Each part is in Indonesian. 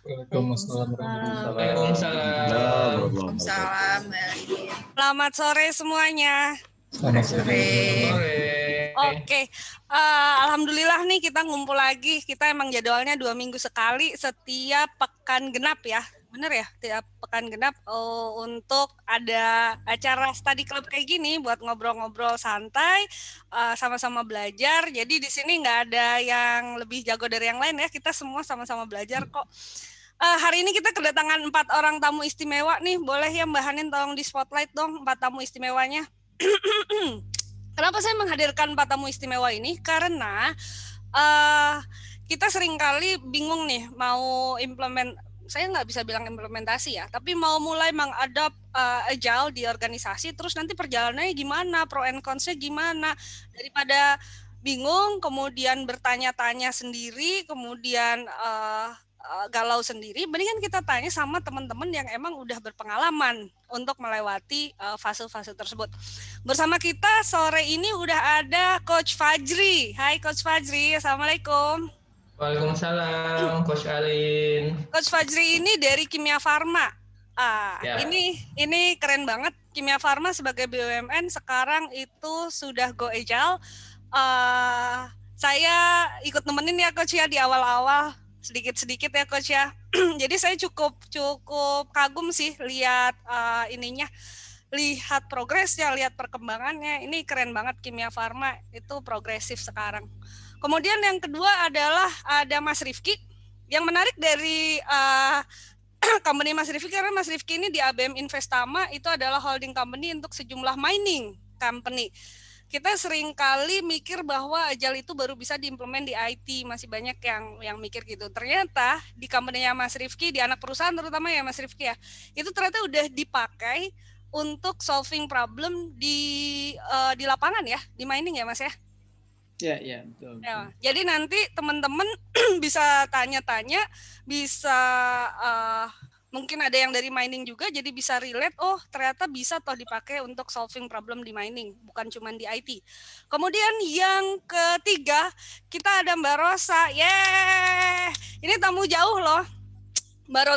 Waalaikumsalam. Waalaikumsalam. Waalaikumsalam. Selamat sore semuanya. Selamat sore. Oke, alhamdulillah nih kita ngumpul lagi. Kita emang jadwalnya 2 minggu sekali setiap pekan genap ya. Bener ya, tiap pekan genap untuk ada acara study club kayak gini buat ngobrol-ngobrol santai, sama-sama belajar. Jadi di sini nggak ada yang lebih jago dari yang lain ya. Kita semua sama-sama belajar kok. Hari ini kita kedatangan 4 orang tamu istimewa nih. Boleh ya Mbak Hanin tolong di spotlight dong 4 tamu istimewanya. Kenapa saya menghadirkan 4 tamu istimewa ini? Karena kita seringkali bingung nih mau saya nggak bisa bilang implementasi ya, tapi mau mulai mengadop agile di organisasi, terus nanti perjalanannya gimana, pro and cons-nya gimana, daripada bingung, kemudian bertanya-tanya sendiri, kemudian galau sendiri, mendingan kita tanya sama teman-teman yang emang udah berpengalaman untuk melewati fase-fase tersebut. Bersama kita sore ini udah ada Coach Fajri. Hai Coach Fajri, Assalamualaikum. Waalaikumsalam, Coach Alin. Coach Fajri ini dari Kimia Farma. Ini keren banget. Kimia Farma sebagai BUMN sekarang itu sudah go agile. Saya ikut nemenin ya Coach ya di awal-awal. Sedikit-sedikit ya Coach ya. Jadi saya cukup kagum sih lihat lihat progresnya, lihat perkembangannya. Ini keren banget Kimia Farma itu progresif sekarang. Kemudian yang kedua adalah ada Mas Rifki. Yang menarik dari company Mas Rifki karena Mas Rifki ini di ABM Investama itu adalah holding company untuk sejumlah mining company. Kita sering kali mikir bahwa agile itu baru bisa diimplement di IT, masih banyak yang mikir gitu. Ternyata di company-nya Mas Rifki, di anak perusahaan terutama ya Mas Rifki ya, itu ternyata udah dipakai untuk solving problem di lapangan ya, di mining ya Mas ya. Ya, betul. Ya, jadi nanti teman-teman bisa tanya-tanya, bisa mungkin ada yang dari mining juga, jadi bisa relate, oh ternyata bisa toh dipakai untuk solving problem di mining, bukan cuma di IT. Kemudian yang ketiga, kita ada Mbak Rosa. Ini tamu jauh loh. Mbak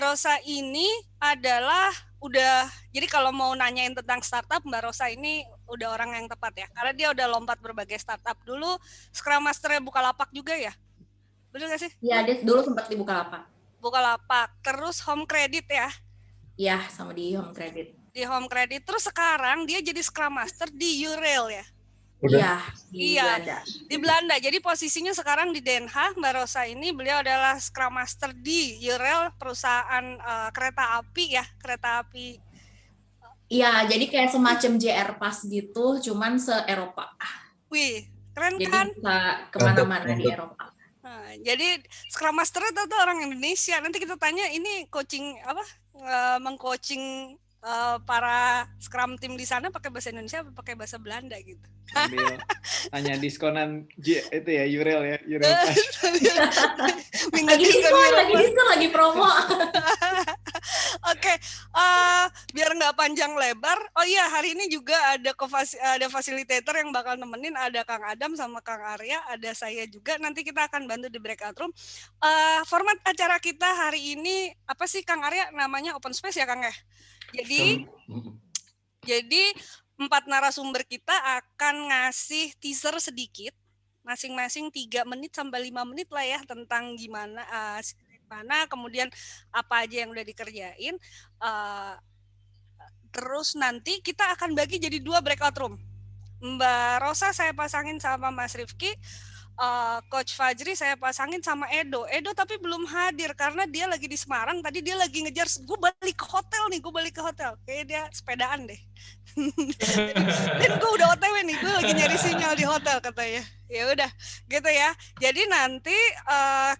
Rosa ini adalah jadi kalau mau nanyain tentang startup, Mbak Rosa ini udah orang yang tepat ya. Karena dia udah lompat berbagai startup. Dulu Scrum Master-nya Bukalapak juga ya? Betul nggak sih? Iya, dia dulu sempat di Bukalapak. Terus Home Credit ya? Iya, sama di Home Credit. Di Home Credit. Terus sekarang dia jadi Scrum Master di Eurail ya? Iya, di Belanda. Jadi posisinya sekarang di Den Haag. Mbak Rosa ini beliau adalah Scrum Master di Eurail, perusahaan kereta api. Iya, jadi kayak semacam JR Pass gitu, cuman se-Eropa. Wih, keren jadi kan? Jadi bisa kemana-mana di Eropa. Nah, jadi Scrum Master itu orang Indonesia. Nanti kita tanya ini mengcoaching para Scrum team di sana pakai bahasa Indonesia atau pakai bahasa Belanda gitu. Ambil hanya diskonan itu ya Eurail ya, Eurail Pass. lagi promo. Oke, biar nggak panjang lebar. Oh iya, hari ini juga ada fasilitator yang bakal nemenin, ada Kang Adam sama Kang Arya, ada saya juga. Nanti kita akan bantu di breakout room. Format acara kita hari ini apa sih Kang Arya? Namanya open space ya Kang ya? Jadi 4 narasumber kita akan ngasih teaser sedikit, masing-masing 3 menit sampai 5 menit lah ya tentang gimana, kemudian apa aja yang udah dikerjain. Terus nanti kita akan bagi jadi 2 breakout room. Mbak Rosa saya pasangin sama Mas Rifki. Coach Fajri saya pasangin sama Edo tapi belum hadir karena dia lagi di Semarang. Tadi dia lagi ngejar, gue balik ke hotel, kayak dia sepedaan deh. Dan gue udah OTW nih, gue lagi nyari sinyal di hotel katanya. Ya udah gitu ya. Jadi nanti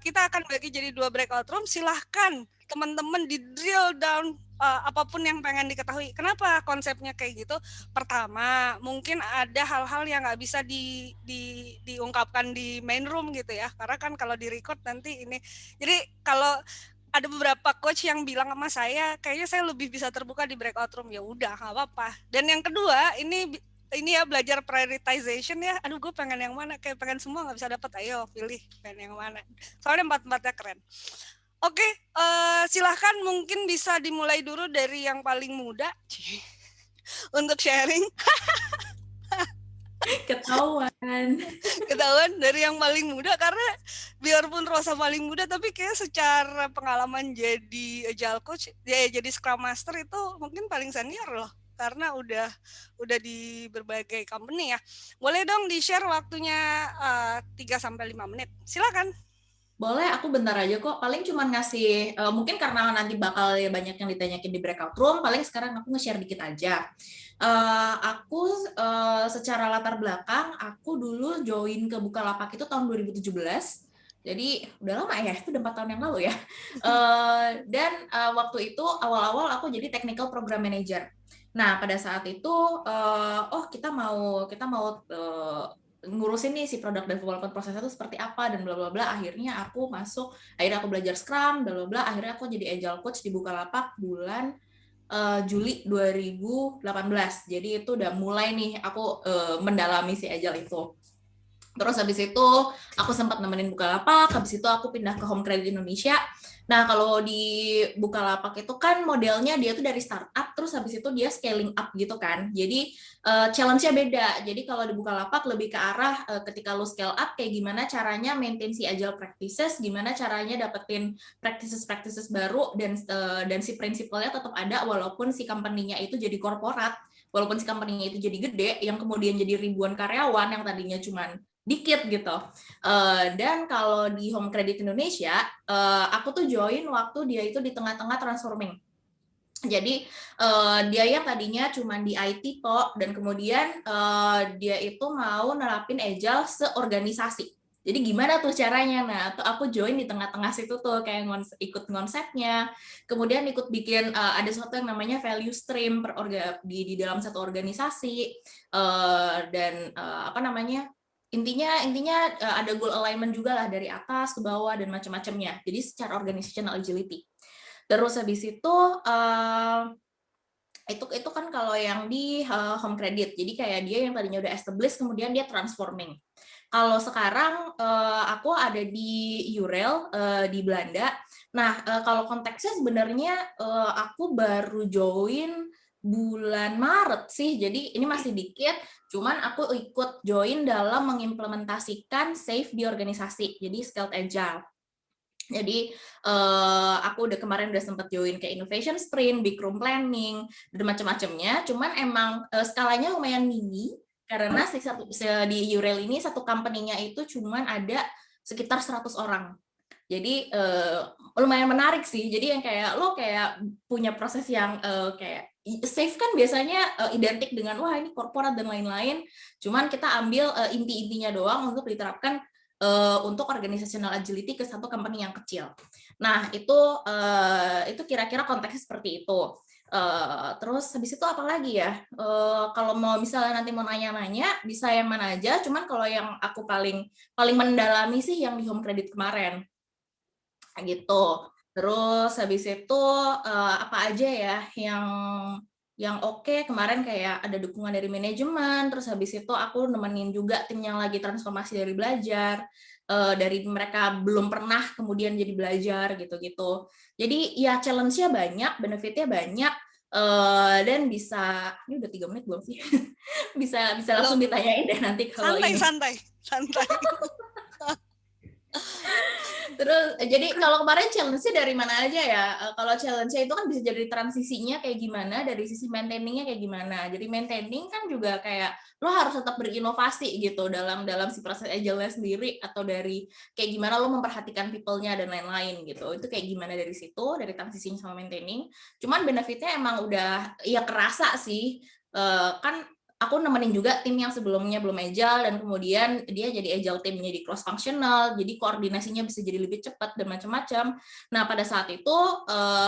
kita akan bagi jadi 2 breakout room. Silahkan teman-teman di drill down apapun yang pengen diketahui. Kenapa konsepnya kayak gitu? Pertama, mungkin ada hal-hal yang nggak bisa diungkapkan di main room gitu ya. Karena kan kalau di record nanti ini. Jadi kalau ada beberapa coach yang bilang sama saya, kayaknya saya lebih bisa terbuka di breakout room. Ya udah, nggak apa-apa. Dan yang kedua, ini ini ya belajar prioritization ya. Aduh, gue pengen yang mana? Kayak pengen semua nggak bisa dapat. Ayo pilih pengen yang mana. Soalnya empat-empatnya keren. Oke, silahkan mungkin bisa dimulai dulu dari yang paling muda untuk sharing. Ketahuan dari yang paling muda, karena biarpun Rosa paling muda tapi kayak secara pengalaman jadi agile coach ya, jadi scrum master itu mungkin paling senior loh, karena udah di berbagai company ya. Boleh dong di-share waktunya 3-5 menit. Silakan. Boleh, aku bentar aja kok. Paling cuma ngasih, mungkin karena nanti bakal banyak yang ditanyakin di breakout room, paling sekarang aku nge-share dikit aja. Aku secara latar belakang, aku dulu join ke Bukalapak itu tahun 2017. Jadi udah lama ya, itu udah 4 tahun yang lalu ya. Dan waktu itu awal-awal aku jadi technical program manager. Nah, pada saat itu, kita mau ngurusin nih si product development prosesnya itu seperti apa dan bla bla bla. Akhirnya aku belajar Scrum, bla bla bla. Akhirnya aku jadi agile coach di Bukalapak bulan Juli 2018. Jadi itu udah mulai nih aku mendalami si agile itu. Terus habis itu aku sempat nemenin Bukalapak, habis itu aku pindah ke Home Credit Indonesia. Nah, kalau di Bukalapak itu kan modelnya dia tuh dari startup, terus habis itu dia scaling up gitu kan. Jadi challenge-nya beda. Jadi kalau di Bukalapak lebih ke arah ketika lu scale up, kayak gimana caranya maintain si agile practices, gimana caranya dapetin practices baru, dan si prinsipalnya tetap ada walaupun si company-nya itu jadi korporat, walaupun si company-nya itu jadi gede, yang kemudian jadi ribuan karyawan yang tadinya cuman dikit gitu. Dan kalau di Home Credit Indonesia, aku tuh join waktu dia itu di tengah-tengah transforming. Jadi dia yang tadinya cuma di IT kok, dan kemudian dia itu mau nerapin agile seorganisasi. Jadi gimana tuh caranya? Nah, tuh aku join di tengah-tengah situ tuh, kayak ikut konsepnya, kemudian ikut bikin ada sesuatu yang namanya value stream di dalam satu organisasi, dan intinya ada goal alignment juga lah dari atas ke bawah dan macam-macamnya. Jadi secara organizational agility. Terus habis itu kan kalau yang di Home Credit. Jadi kayak dia yang tadinya udah established kemudian dia transforming. Kalau sekarang aku ada di Eurail di Belanda. Nah, kalau konteksnya sebenarnya aku baru join bulan Maret sih, jadi ini masih dikit, cuman aku ikut join dalam mengimplementasikan SAFe di organisasi, jadi Scaled Agile. Jadi aku kemarin udah sempat join kayak Innovation Sprint, Big Room Planning, dan macam-macamnya, cuman emang skalanya lumayan mini, karena di Eurail ini satu company-nya itu cuman ada sekitar 100 orang. Jadi lumayan menarik sih. Jadi yang kayak lo kayak punya proses yang kayak SAFe kan biasanya identik dengan wah ini korporat dan lain-lain. Cuman kita ambil inti-intinya doang untuk diterapkan untuk organizational agility ke satu company yang kecil. Nah, itu kira-kira konteksnya seperti itu. Terus habis itu apa lagi ya? Kalau mau misalnya nanti mau nanya-nanya bisa yang mana aja. Cuman kalau yang aku paling mendalami sih yang di Home Credit kemarin. Gitu. Terus habis itu apa aja ya yang oke, kemarin kayak ada dukungan dari manajemen, terus habis itu aku nemenin juga tim yang lagi transformasi dari belajar, dari mereka belum pernah kemudian jadi belajar gitu-gitu. Jadi ya challenge-nya banyak, benefit-nya banyak, dan bisa, ini udah 3 menit belum sih? bisa langsung ditanyain deh nanti kalau santai. Terus jadi kalau kemarin challenge-nya dari mana aja ya? Kalau challenge-nya itu kan bisa jadi transisinya kayak gimana, dari sisi maintaining-nya kayak gimana. Jadi maintaining kan juga kayak lo harus tetap berinovasi gitu dalam si proses agile-nya sendiri, atau dari kayak gimana lo memperhatikan people-nya dan lain-lain gitu. Itu kayak gimana dari situ, dari transisinya sama maintaining. Cuman benefit-nya emang udah ya kerasa sih. Kan aku nemenin juga tim yang sebelumnya belum agile, dan kemudian dia jadi agile timnya di cross functional, jadi koordinasinya bisa jadi lebih cepat dan macam-macam. Nah, pada saat itu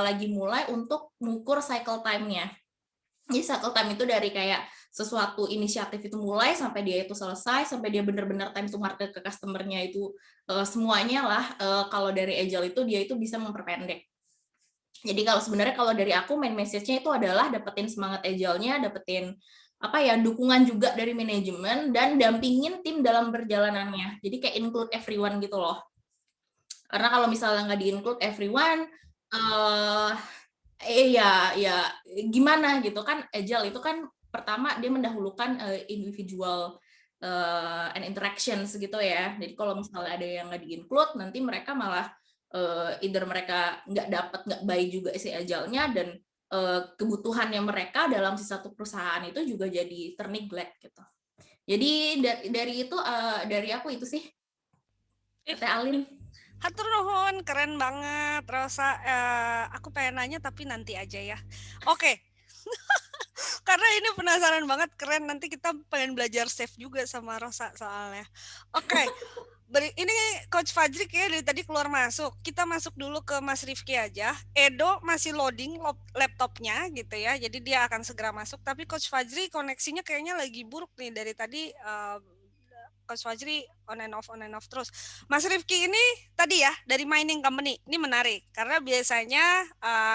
lagi mulai untuk mengukur cycle time-nya. Jadi cycle time itu dari kayak sesuatu inisiatif itu mulai sampai dia itu selesai, sampai dia benar-benar time to market ke customer-nya itu semuanya lah. Kalau dari agile itu dia itu bisa memperpendek. Jadi kalau sebenarnya kalau dari aku main message-nya itu adalah dapetin semangat agile-nya, dapetin apa ya, dukungan juga dari manajemen dan dampingin tim dalam perjalanannya. Jadi kayak include everyone gitu loh. Karena kalau misalnya nggak di-include everyone, ya gimana gitu kan, agile itu kan pertama dia mendahulukan individual and interactions gitu ya. Jadi kalau misalnya ada yang nggak di-include, nanti mereka malah either mereka nggak buy juga si agile-nya, dan kebutuhannya mereka dalam si satu perusahaan itu juga jadi terneglect gitu. Jadi dari itu dari aku itu sih, Teh Alin. Hatur nuhun, keren banget Rosa. Aku pengen nanya tapi nanti aja ya. Oke. Karena ini penasaran banget, keren. Nanti kita pengen belajar chef juga sama Rosa soalnya. Oke. Ini Coach Fajri kayak dari tadi keluar masuk. Kita masuk dulu ke Mas Rifki aja. Edo masih loading laptopnya gitu ya. Jadi dia akan segera masuk. Tapi Coach Fajri koneksinya kayaknya lagi buruk nih dari tadi. Coach Fajri on and off terus. Mas Rifki ini tadi ya dari mining company. Ini menarik karena biasanya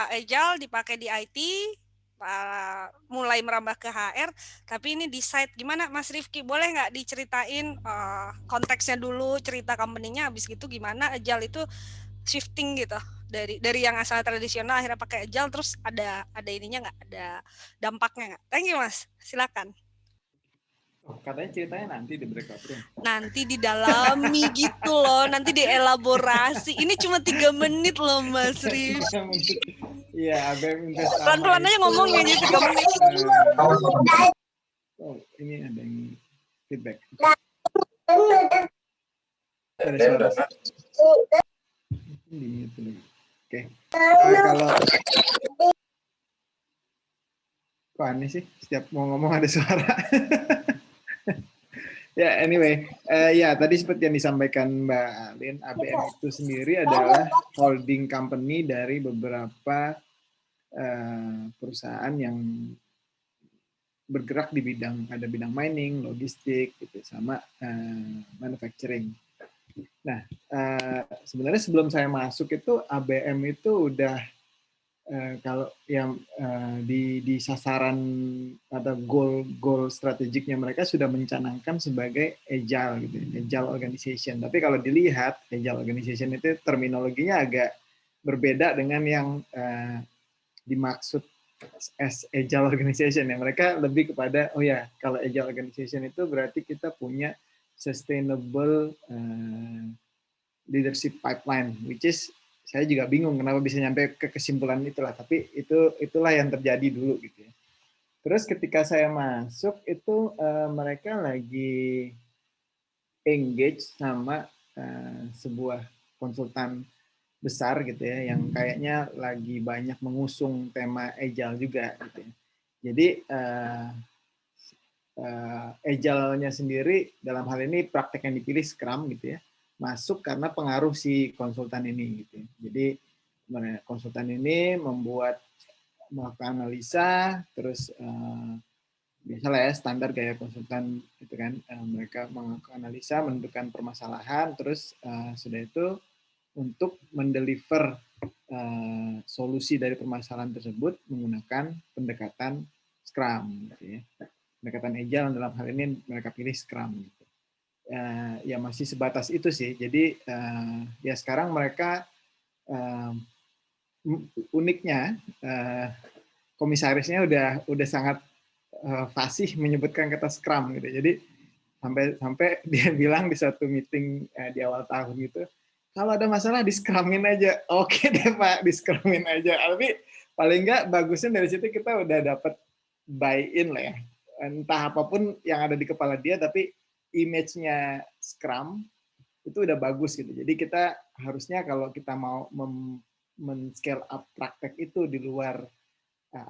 Agile dipakai di IT, mulai merambah ke HR, tapi ini di site. Gimana Mas Rifki? Boleh nggak diceritain konteksnya dulu, cerita company-nya, habis gitu gimana Agile itu shifting gitu dari yang asal tradisional akhirnya pakai Agile, terus ada ininya nggak? Ada dampaknya nggak? Thank you Mas. Silakan. Katanya ceritanya nanti di breakout room. Nanti didalami gitu loh, nanti dielaborasi. Ini cuma 3 menit loh Mas Rif. Iya, ABM Invest. Pelan-pelan aja ngomongnya aja 3 menit. Oh, ini ada yang feedback. Ada suara. Oke. Kalau kok aneh sih, setiap mau ngomong ada suara. Ya, anyway, ya tadi seperti yang disampaikan Mbak Alin, ABM itu sendiri adalah holding company dari beberapa perusahaan yang bergerak di ada bidang mining, logistik, gitu, sama manufacturing. Nah, sebenarnya sebelum saya masuk itu ABM itu udah kalau yang di sasaran atau goal strategiknya mereka sudah mencanangkan sebagai agile gitu, agile organization. Tapi kalau dilihat agile organization itu terminologinya agak berbeda dengan yang dimaksud as agile organization ya. Mereka lebih kepada kalau agile organization itu berarti kita punya sustainable leadership pipeline, which is saya juga bingung kenapa bisa nyampe ke kesimpulan itulah, tapi itulah yang terjadi dulu gitu ya. Terus ketika saya masuk itu mereka lagi engage sama sebuah konsultan besar gitu ya, yang kayaknya lagi banyak mengusung tema agile juga gitu ya. Jadi agile-nya sendiri dalam hal ini praktek yang dipilih Scrum gitu ya, masuk karena pengaruh si konsultan ini gitu. Jadi konsultan ini melakukan analisa, terus biasalah ya standar gaya konsultan gitu kan, mereka melakukan analisa, menentukan permasalahan, terus sudah itu untuk mendeliver solusi dari permasalahan tersebut menggunakan pendekatan Scrum gitu ya. Pendekatan agile dalam hal ini mereka pilih Scrum gitu. Ya masih sebatas itu sih. Jadi ya sekarang mereka uniknya komisarisnya udah sangat fasih menyebutkan kata Scrum gitu. Jadi sampai dia bilang di satu meeting di awal tahun gitu, kalau ada masalah di Scrumin aja. Oke deh Pak, di Scrumin aja. Tapi paling nggak bagusnya dari situ kita udah dapat buy-in lah ya. Entah apapun yang ada di kepala dia, tapi image-nya Scrum itu udah bagus gitu. Jadi kita harusnya kalau kita mau men-scale up praktek itu di luar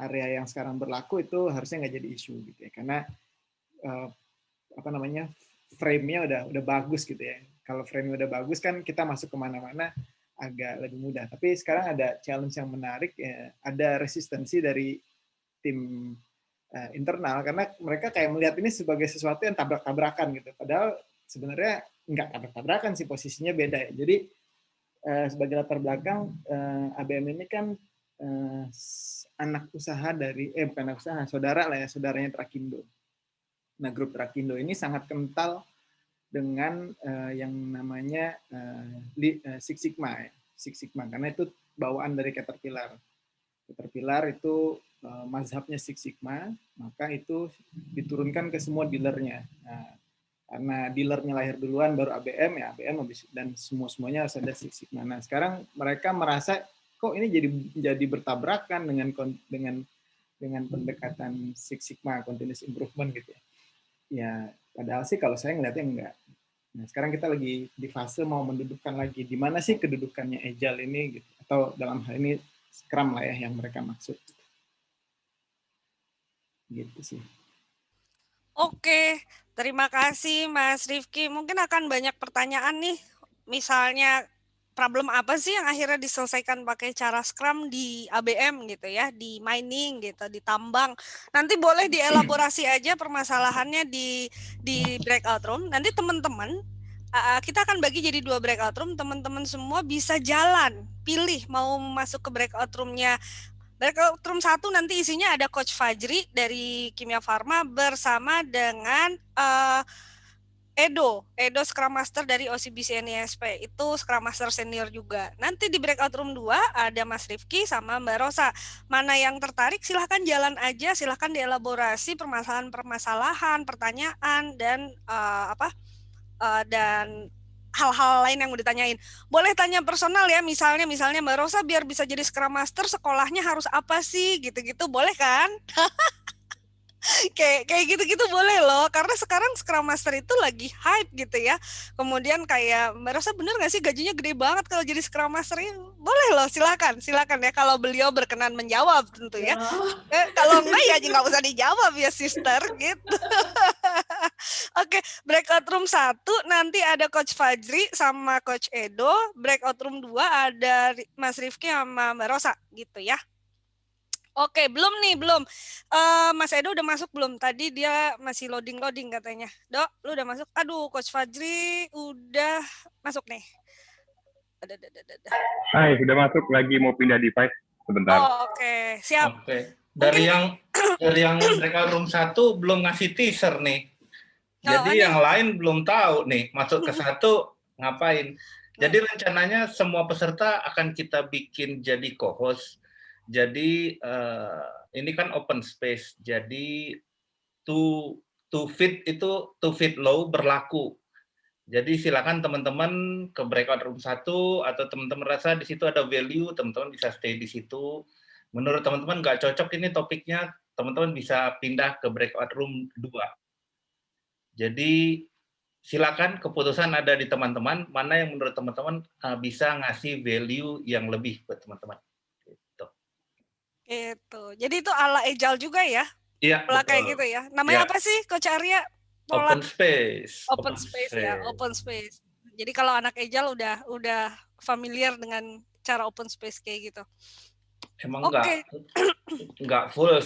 area yang sekarang berlaku, itu harusnya nggak jadi isu gitu ya. Karena frame-nya udah bagus gitu ya. Kalau frame-nya udah bagus kan kita masuk kemana-mana agak lebih mudah. Tapi sekarang ada challenge yang menarik ya, ada resistensi dari tim internal karena mereka kayak melihat ini sebagai sesuatu yang tabrak-tabrakan gitu. Padahal sebenarnya nggak tabrak-tabrakan sih, posisinya beda ya. Jadi sebagai latar belakang ABM ini kan anak usaha dari bukan anak usaha, saudara lah ya, saudaranya Trakindo. Nah, grup Rakindo ini sangat kental dengan yang namanya Six Sigma, ya. Six Sigma, karena itu bawaan dari Caterpillar. Caterpillar itu mazhabnya Six Sigma, maka itu diturunkan ke semua dealernya. Nah, karena dealernya lahir duluan, baru ABM, ya ABM dan semuanya harus ada Six Sigma. Nah, sekarang mereka merasa kok ini jadi bertabrakan dengan pendekatan Six Sigma, continuous improvement gitu ya. Ya, padahal sih kalau saya ngeliatnya enggak. Nah, sekarang kita lagi di fase mau mendudukkan lagi di mana sih kedudukannya Agile ini gitu. Atau dalam hal ini Scrum lah ya yang mereka maksud. Gitu sih. Oke, terima kasih Mas Rifki. Mungkin akan banyak pertanyaan nih. Misalnya problem apa sih yang akhirnya diselesaikan pakai cara Scrum di ABM gitu ya, di mining gitu, di tambang. Nanti boleh dielaborasi aja permasalahannya di breakout room. Nanti teman-teman kita akan bagi jadi 2 breakout room. Teman-teman semua bisa jalan, pilih mau masuk ke breakout roomnya. Breakout room 1 nanti isinya ada Coach Fajri dari Kimia Farma bersama dengan Edo Scrum Master dari OCBC NISP, itu Scrum Master senior juga. Nanti di breakout room 2 ada Mas Rifki sama Mbak Rosa. Mana yang tertarik silahkan jalan aja, silahkan dielaborasi permasalahan, pertanyaan, dan dan hal-hal lain yang mau ditanyain. Boleh tanya personal ya, misalnya Mbak Rosa biar bisa jadi Scrum Master sekolahnya harus apa sih, gitu-gitu boleh kan? kayak gitu-gitu boleh loh, karena sekarang Scrum Master itu lagi hype gitu ya. Kemudian kayak Mbak Rosa bener nggak sih gajinya gede banget kalau jadi Scrum Master ini? Boleh loh, silakan ya kalau beliau berkenan menjawab tentu ya. Kalau enggak ya nggak usah dijawab ya sister gitu. Oke, breakout room 1 nanti ada Coach Fajri sama Coach Edo. Breakout room 2 ada Mas Rifki sama Mbak Rosa gitu ya. Oke, belum. Mas Edo udah masuk belum? Tadi dia masih loading katanya. Dok, lu udah masuk? Aduh, Coach Fajri udah masuk nih. Hai, sudah masuk, lagi mau pindah device sebentar. Oh, oke, siap. Oke. Dari yang breakout room 1 belum ngasih teaser nih. Jadi yang lain belum tahu nih masuk ke 1 ngapain. Jadi rencananya semua peserta akan kita bikin jadi co-host. Jadi ini kan open space. Jadi to fit low berlaku. Jadi silakan teman-teman ke breakout room 1 atau teman-teman rasa di situ ada value, teman-teman bisa stay di situ. Menurut teman-teman nggak cocok ini topiknya, teman-teman bisa pindah ke breakout room 2. Jadi silakan, keputusan ada di teman-teman, mana yang menurut teman-teman bisa ngasih value yang lebih buat teman-teman. Gitu. Jadi itu ala Agile juga ya? Iya, pola kayak gitu ya. Namanya apa sih Coach Arya? Pola open space. Open space ya, open space. Jadi kalau anak Agile udah familiar dengan cara open space kayak gitu. Emang nggak full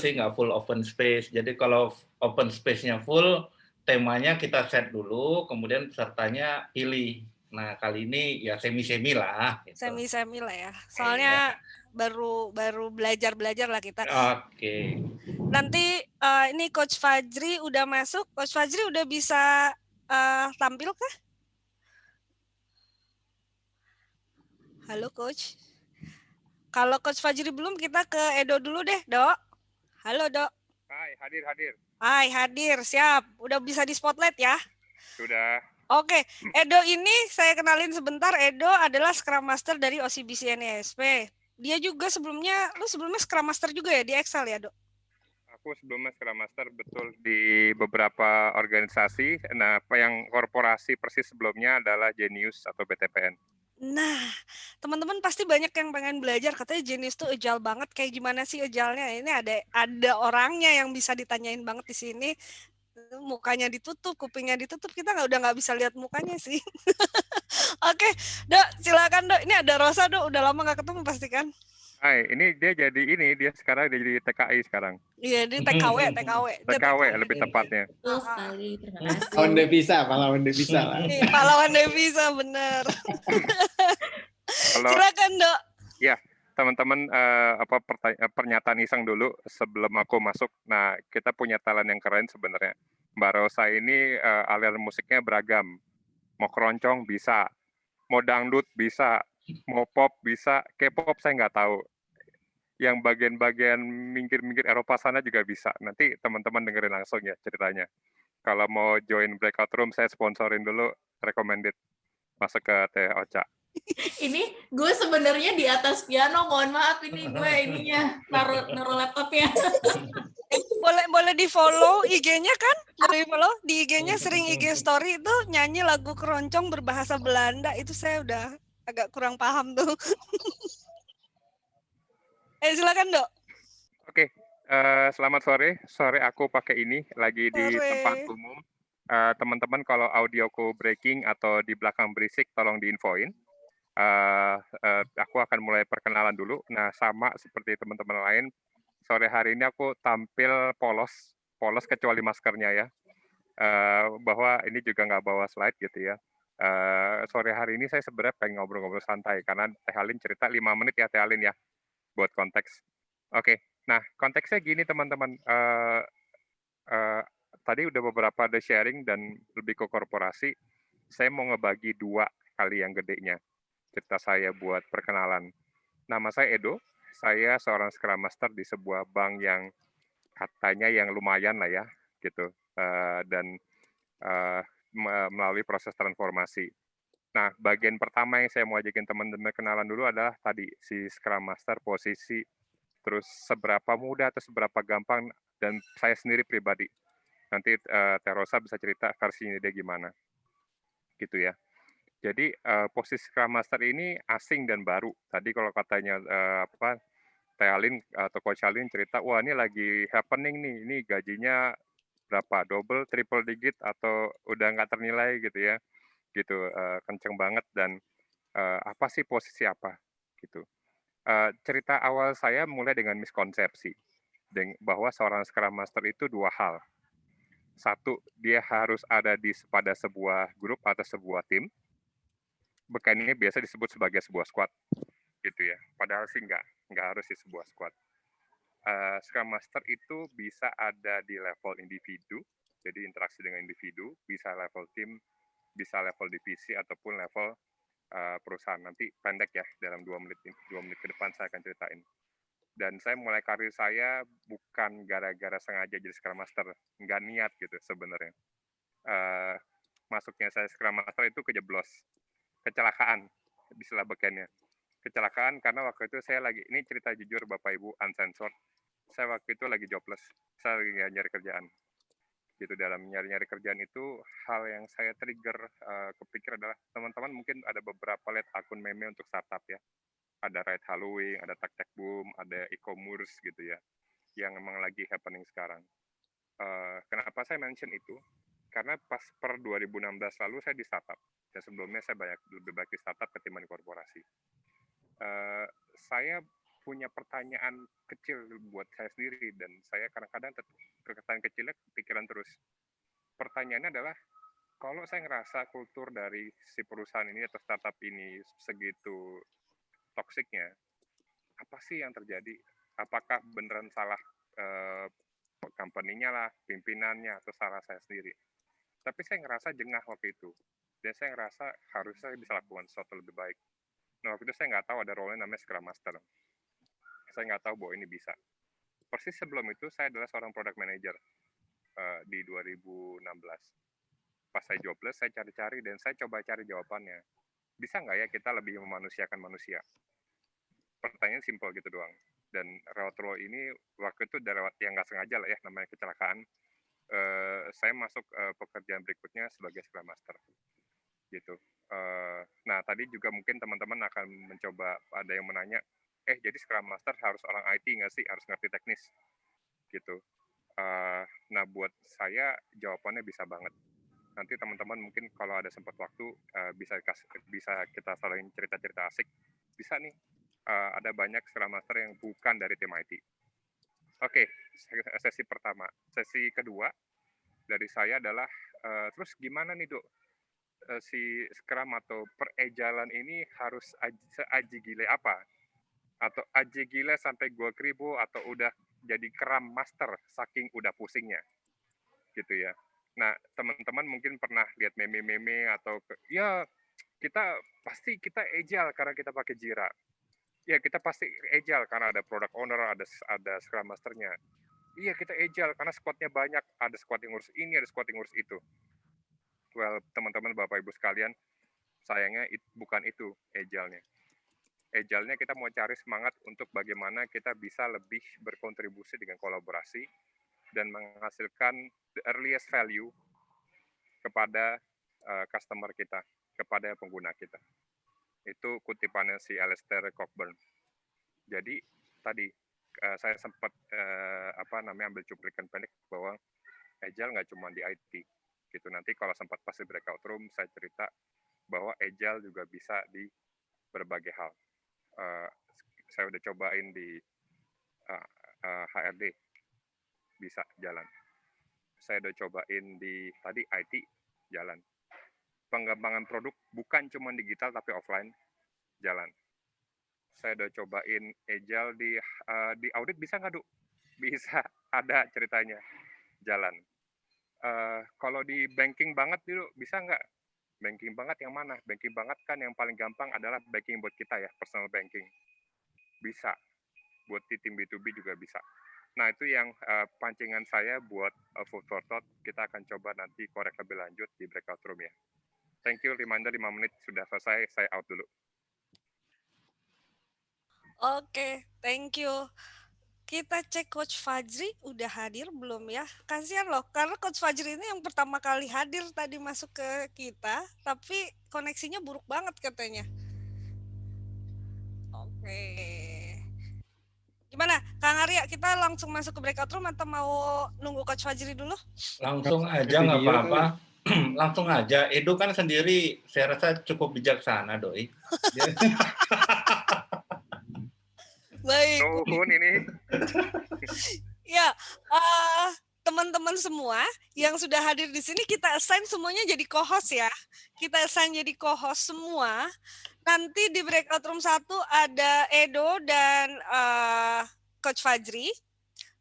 open space. Jadi kalau open space-nya full, temanya kita set dulu, kemudian pesertanya pilih. Nah, kali ini ya semi-semi lah. Gitu. Semi-semi lah ya. Soalnya baru belajar lah kita. Oke. Nanti ini Coach Fajri udah masuk. Coach Fajri udah bisa tampil kah? Halo Coach. Kalau Coach Fajri belum, kita ke Edo dulu deh, Dok. Halo, Dok. Hai, hadir. Hai, hadir, siap. Udah bisa di spotlight ya? Sudah. Oke, Edo ini saya kenalin sebentar. Edo adalah Scrum Master dari OCBC NISP. Dia juga sebelumnya Scrum Master juga ya di Excel ya, Dok? Aku sebelumnya Scrum Master betul di beberapa organisasi. Nah, yang korporasi persis sebelumnya adalah Genius atau BTPN. Nah, teman-teman pasti banyak yang pengen belajar, katanya Genius tuh agile banget, kayak gimana sih agile-nya? Ini ada orangnya yang bisa ditanyain banget di sini. Mukanya ditutup, kupingnya ditutup, kita udah nggak bisa lihat mukanya sih. Oke, Dok, silakan Dok. Ini ada Rosa, Dok, udah lama nggak ketemu pasti kan? Hai, dia sekarang jadi TKI sekarang. Iya, di TKW. TKW lebih tepatnya. Betul sekali, terima kasih. Pahlawan devisa lah. Pahlawan devisa, bener. Silakan, Dok. Ya, teman-teman, pernyataan iseng dulu sebelum aku masuk. Nah, kita punya talent yang keren sebenarnya. Mbak Rosa ini aliran musiknya beragam. Mau keroncong bisa, mau dangdut bisa, mau pop bisa, K-pop saya nggak tahu. Yang bagian-bagian minggir-minggir Eropa sana juga bisa. Nanti teman-teman dengerin langsung ya ceritanya. Kalau mau join breakout room, saya sponsorin dulu, recommended. Masuk ke Teh Ocha. Ini gue sebenarnya di atas piano, mohon maaf ini gue ininya naruh laptopnya. Boleh di follow IG-nya kan? Boleh di follow di IG-nya, sering IG story itu nyanyi lagu keroncong berbahasa Belanda, itu saya udah agak kurang paham tuh. Silakan Dok. Oke, selamat sore. Sore aku pakai ini lagi di tempat umum. Teman-teman kalau audioku breaking atau di belakang berisik tolong diinfoin. Aku akan mulai perkenalan dulu. Nah, sama seperti teman-teman lain, sore hari ini aku tampil polos kecuali maskernya ya. Bahwa ini juga nggak bawa slide gitu ya. Sore hari ini saya sebenarnya pengen ngobrol-ngobrol santai karena Teh Alin cerita 5 menit ya Teh Alin ya, buat konteks. Oke, nah konteksnya gini teman-teman. Tadi udah beberapa ada sharing dan lebih ke korporasi. Saya mau ngebagi 2 kali yang gedenya cerita saya buat perkenalan. Nama saya Edo, saya seorang Scrum Master di sebuah bank yang katanya yang lumayan lah ya, gitu. Dan melalui proses transformasi. Nah, bagian pertama yang saya mau ajakin teman-teman kenalan dulu adalah tadi, si Scrum Master, posisi, terus seberapa mudah atau seberapa gampang, dan saya sendiri pribadi. Nanti Teh Rosa bisa cerita versinya dia gimana. Gitu ya. Jadi posisi Scrum Master ini asing dan baru. Tadi kalau katanya Teh Alin atau Coach Alin cerita, wah ini lagi happening nih, ini gajinya berapa, double, triple digit atau udah nggak ternilai gitu ya, gitu, kenceng banget dan apa sih posisi apa gitu. Cerita awal saya mulai dengan miskonsepsi, bahwa seorang Scrum Master itu 2 hal. 1, dia harus ada pada sebuah grup atau sebuah tim. Bukan ini biasa disebut sebagai sebuah squad, gitu ya. Padahal sih nggak harus di sebuah squad. Scrum Master itu bisa ada di level individu, jadi interaksi dengan individu, bisa level tim, bisa level divisi ataupun level perusahaan. Nanti pendek ya, dalam 2 menit ke depan saya akan ceritain. Dan saya mulai karir saya bukan gara-gara sengaja jadi Scrum Master, nggak niat gitu sebenarnya. Masuknya saya Scrum Master itu kejeblos. Kecelakaan, istilah bekennya. Kecelakaan karena waktu itu saya lagi, ini cerita jujur Bapak Ibu, uncensored. Saya waktu itu lagi jobless, saya lagi nyari kerjaan. Gitu, dalam nyari-nyari kerjaan itu, hal yang saya trigger, kepikir adalah, teman-teman mungkin ada beberapa lihat akun meme untuk startup ya. Ada Ride Halloween, ada Tak Boom, ada e-commerce gitu ya, yang memang lagi happening sekarang. Kenapa saya mention itu? Karena pas per 2016 lalu saya di startup. Dan sebelumnya saya lebih banyak di startup ketimbang korporasi. Saya punya pertanyaan kecil buat saya sendiri dan saya kadang-kadang pertanyaan kecilnya kepikiran terus. Pertanyaannya adalah, kalau saya ngerasa kultur dari si perusahaan ini atau startup ini segitu toksiknya, apa sih yang terjadi? Apakah beneran salah company-nya lah, pimpinannya, atau salah saya sendiri? Tapi saya ngerasa jengah waktu itu. Dan saya ngerasa harusnya saya bisa lakukan sesuatu lebih baik. Nah, waktu itu saya nggak tahu ada role-nya namanya Scrum Master. Saya nggak tahu bahwa ini bisa. Persis sebelum itu, saya adalah seorang product manager di 2016. Pas saya jobless, saya cari-cari dan saya coba cari jawabannya. Bisa nggak ya kita lebih memanusiakan manusia? Pertanyaan simpel gitu doang. Dan lewat role ini, waktu itu dari yang nggak sengaja lah ya, namanya kecelakaan. Saya masuk pekerjaan berikutnya sebagai Scrum Master. Gitu. Nah, tadi juga mungkin teman-teman akan mencoba, ada yang menanya, jadi Scrum Master harus orang IT nggak sih? Harus ngerti teknis? Gitu. Nah, buat saya jawabannya bisa banget. Nanti teman-teman mungkin kalau ada sempat waktu, bisa kita saling cerita-cerita asik. Bisa nih, ada banyak Scrum Master yang bukan dari tim IT. Oke, sesi pertama. Sesi kedua dari saya adalah, terus gimana nih Dok? Si Scrum atau per-agilean ini harus seaji gile apa? Atau aji gile sampai gua kribo atau udah jadi Scrum Master saking udah pusingnya. Gitu ya. Nah, teman-teman mungkin pernah lihat meme-meme atau ya kita pasti kita agile karena kita pakai Jira. Ya kita pasti agile karena ada product owner, ada scrum masternya. Iya kita agile karena squadnya banyak, ada squad yang ngurus ini, ada squad yang ngurus itu. Well, teman-teman Bapak Ibu sekalian, sayangnya bukan itu agile-nya. Agile-nya kita mau cari semangat untuk bagaimana kita bisa lebih berkontribusi dengan kolaborasi dan menghasilkan the earliest value kepada customer kita, kepada pengguna kita. Itu kutipannya si Alistair Cockburn. Jadi tadi saya sempat ambil cuplikan pendek bahwa agile nggak cuma di IT gitu. Nanti kalau sempat pas di breakout room saya cerita bahwa agile juga bisa di berbagai hal. Saya udah cobain di HRD bisa jalan. Saya udah cobain di tadi IT jalan. Pengembangan produk bukan cuma digital tapi offline jalan. Saya udah cobain agile di audit bisa nggak, Du? Bisa, ada ceritanya jalan. Kalau di banking banget dulu bisa nggak? Banking banget yang mana? Banking banget kan yang paling gampang adalah banking buat kita ya, personal banking. Bisa. Buat di tim B2B juga bisa. Nah, itu yang pancingan saya buat food for thought. Kita akan coba nanti korek lebih lanjut di breakout room ya. Thank you, reminder 5 menit sudah selesai, saya out dulu. Oke, thank you. Kita cek Coach Fajri udah hadir belum ya? Kasihan loh, karena Coach Fajri ini yang pertama kali hadir tadi masuk ke kita, tapi koneksinya buruk banget katanya. Oke. Gimana, Kang Arya, kita langsung masuk ke breakout room atau mau nunggu Coach Fajri dulu? Langsung aja nggak apa-apa. Langsung aja. Edo kan sendiri, saya rasa cukup bijaksana, Doi. Baik. Nuhun ini. Ya, teman-teman semua yang sudah hadir di sini kita assign semuanya jadi co-host ya. Kita assign jadi co-host semua. Nanti di breakout room 1 ada Edo dan Coach Fajri.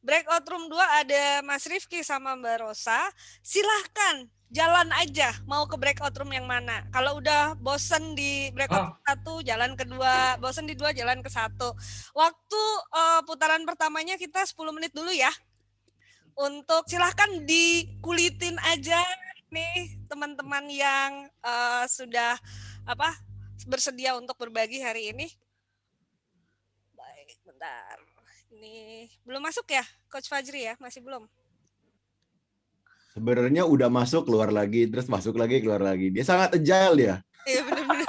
Breakout room 2 ada Mas Rifki sama Mbak Rosa. Silahkan jalan aja mau ke breakout room yang mana. Kalau udah bosen di breakout room 1, jalan ke 2, bosen di 2, jalan ke 1. Waktu putaran pertamanya kita 10 menit dulu ya. Untuk silahkan dikulitin aja nih teman-teman yang sudah bersedia untuk berbagi hari ini. Baik, bentar. Ini belum masuk ya, Coach Fajri ya? Masih belum? Sebenarnya udah masuk, keluar lagi, terus masuk lagi, keluar lagi. Dia sangat agile ya. Iya benar-benar.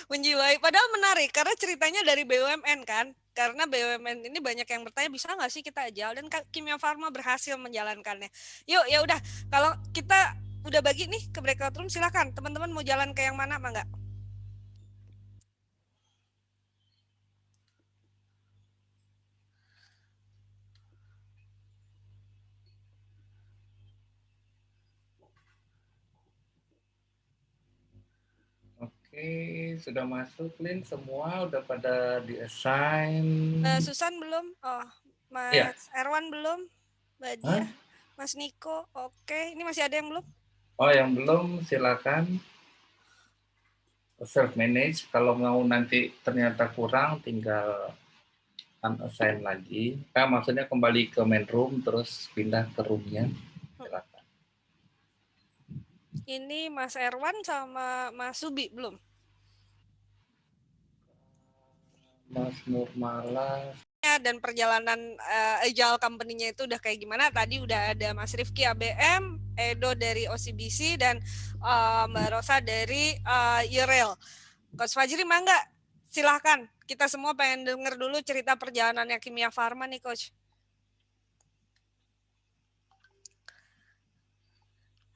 menjiwai. Padahal menarik karena ceritanya dari BUMN kan. Karena BUMN ini banyak yang bertanya bisa nggak sih kita agile, dan Kimia Farma berhasil menjalankannya. Yuk, ya udah. Kalau kita udah bagi nih ke breakout room, silakan. Teman-teman mau jalan ke yang mana, apa enggak? Oke, sudah masuk, Lin. Semua udah pada di-assign. Susan belum? Oh, Mas ya. Erwan belum? Mbak Dia? Mas Niko? Oke, ini masih ada yang belum? Oh, yang belum silakan self-manage. Kalau mau nanti ternyata kurang, tinggal unassign lagi. Maksudnya kembali ke main room, terus pindah ke roomnya. Silakan. Ini Mas Erwan sama Mas Subi belum? Mas Nurmala. Dan perjalanan agile company-nya itu udah kayak gimana? Tadi udah ada Mas Rifki ABM, Edo dari OCBC, dan Mbak Rosa dari Yurel. Coach Fajri, mangga silahkan. Kita semua pengen denger dulu cerita perjalanannya Kimia Farma nih, Coach.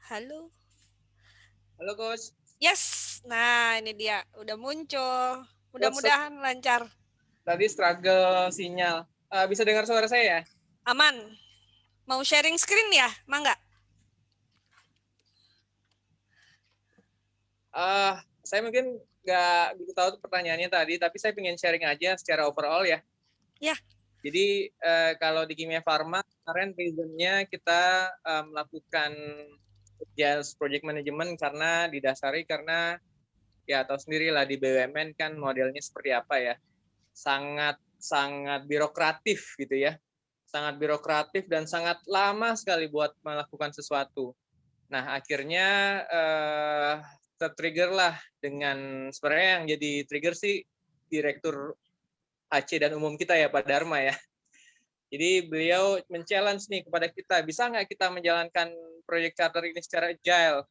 Halo. Halo, Coach. Yes, nah ini dia, udah muncul. Mudah-mudahan lancar. Tadi struggle sinyal. Bisa dengar suara saya ya? Aman. Mau sharing screen ya? Mangga. Saya mungkin nggak tahu pertanyaannya tadi, tapi saya pengen sharing aja secara overall ya. Ya. Jadi kalau di Kimia Farma kemarin reasonnya kita melakukan Agile Project Management karena didasari karena ya tahu sendirilah di BUMN kan modelnya seperti apa ya, sangat birokratif gitu ya, sangat birokratif dan sangat lama sekali buat melakukan sesuatu. Nah akhirnya tertrigger lah dengan, sebenarnya yang jadi trigger sih Direktur HC dan umum kita ya Pak Dharma ya. Jadi beliau men-challenge nih kepada kita, bisa nggak kita menjalankan project charter ini secara agile?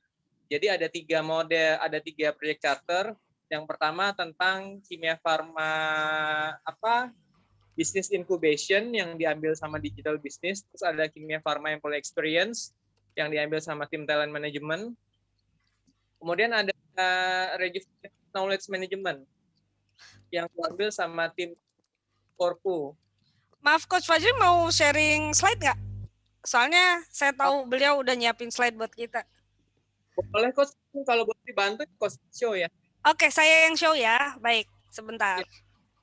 Jadi ada 3 model, ada 3 project charter. Yang pertama tentang Kimia Farma business incubation yang diambil sama digital business. Terus ada Kimia Farma employee experience yang diambil sama tim talent management. Kemudian ada rejuvenate knowledge management yang diambil sama tim Korpu. Maaf Coach Fajri, mau sharing slide nggak? Soalnya saya tahu beliau udah nyiapin slide buat kita. Boleh Coach, kalau boleh dibantu Coach show ya. Oke, saya yang show ya. Baik, sebentar.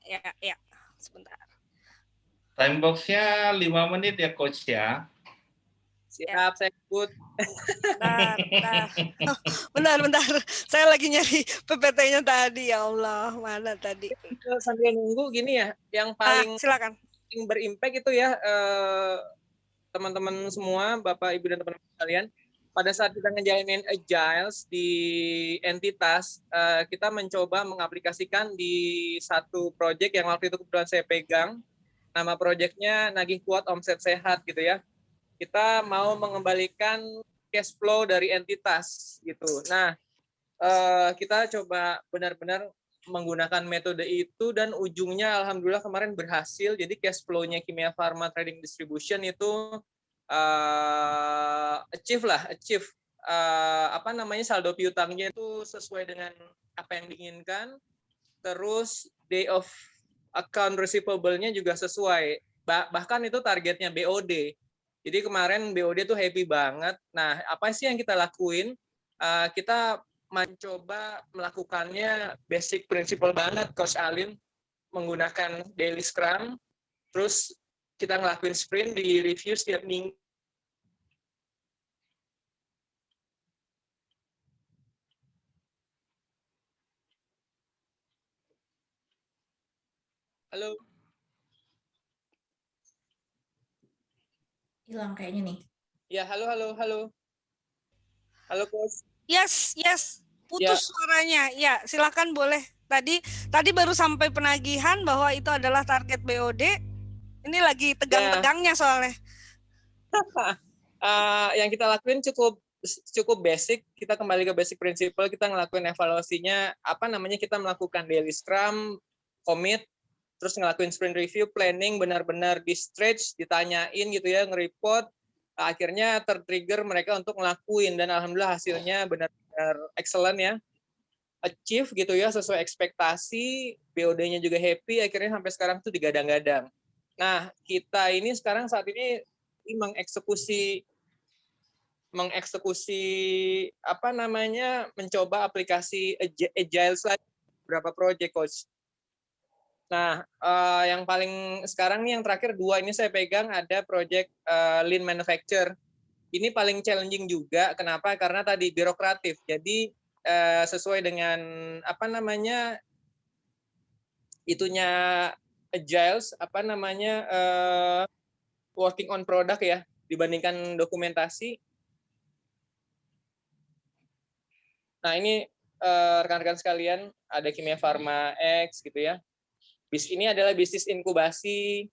Ya, sebentar. Time box-nya 5 menit ya Coach ya. Siap, saya ikut. Bentar. Saya lagi nyari PPT-nya tadi, ya Allah. Mana tadi? Sambil nunggu gini ya, yang paling silakan. Yang berimpact itu ya teman-teman semua, Bapak, Ibu, dan teman-teman sekalian, pada saat kita ngejalanin Agiles di entitas, kita mencoba mengaplikasikan di satu project yang waktu itu kebetulan saya pegang. Nama projectnya Nagih Kuat Omset Sehat gitu ya. Kita mau mengembalikan cash flow dari entitas gitu. Nah, kita coba benar-benar menggunakan metode itu dan ujungnya alhamdulillah kemarin berhasil. Jadi cash flow-nya Kimia Farma Trading Distribution itu achieve saldo piutangnya itu sesuai dengan apa yang diinginkan. Terus day of account receivable-nya juga sesuai. Bahkan itu targetnya BOD. Jadi kemarin BOD tuh happy banget. Nah, apa sih yang kita lakuin? Kita mencoba melakukannya basic principle banget, Coach Alin, menggunakan daily scrum, terus kita ngelakuin sprint di review setiap minggu. Halo. Hilang kayaknya nih. Ya, halo. Halo, Coach. Yes. Putus suaranya. Ya, silakan boleh. Tadi baru sampai penagihan bahwa itu adalah target BOD. Ini lagi tegang-tegangnya soalnya. Yang kita lakuin cukup basic. Kita kembali ke basic principle. Kita ngelakuin evaluasinya. Kita melakukan daily scrum, commit, terus ngelakuin sprint review, planning, benar-benar di stretch, ditanyain gitu ya, nge-report. Akhirnya tertrigger mereka untuk ngelakuin dan alhamdulillah hasilnya benar-benar excellent ya, achieve gitu ya, sesuai ekspektasi, BOD-nya juga happy, akhirnya sampai sekarang tuh digadang-gadang. Nah, kita ini sekarang saat ini mengeksekusi mencoba aplikasi Agile slide beberapa project, Coach. Nah, yang paling sekarang nih yang terakhir 2 ini saya pegang, ada project Lean Manufacture. Ini paling challenging juga. Kenapa? Karena tadi birokratif. Jadi sesuai dengan itunya Agiles, working on product ya, dibandingkan dokumentasi. Nah, ini rekan-rekan sekalian, ada Kimia Farma X gitu ya. Ini adalah bisnis inkubasi,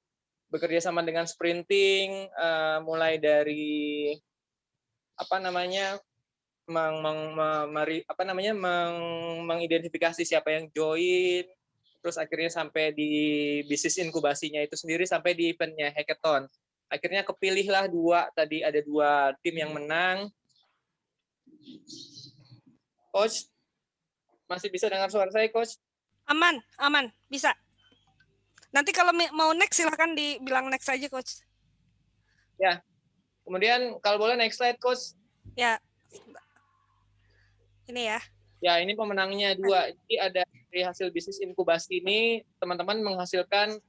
bekerja sama dengan sprinting, mulai dari mengidentifikasi siapa yang join, terus akhirnya sampai di bisnis inkubasinya itu sendiri sampai di eventnya hackathon. Akhirnya kepilihlah 2 tadi, ada 2 tim yang menang. Coach, masih bisa dengar suara saya, Coach? Aman, bisa. Nanti kalau mau next silahkan dibilang next aja, Coach. Ya. Kemudian kalau boleh next slide, Coach. Ya. Ini ya. Ya, ini pemenangnya 2. Jadi ada dari hasil bisnis inkubasi ini, teman-teman menghasilkan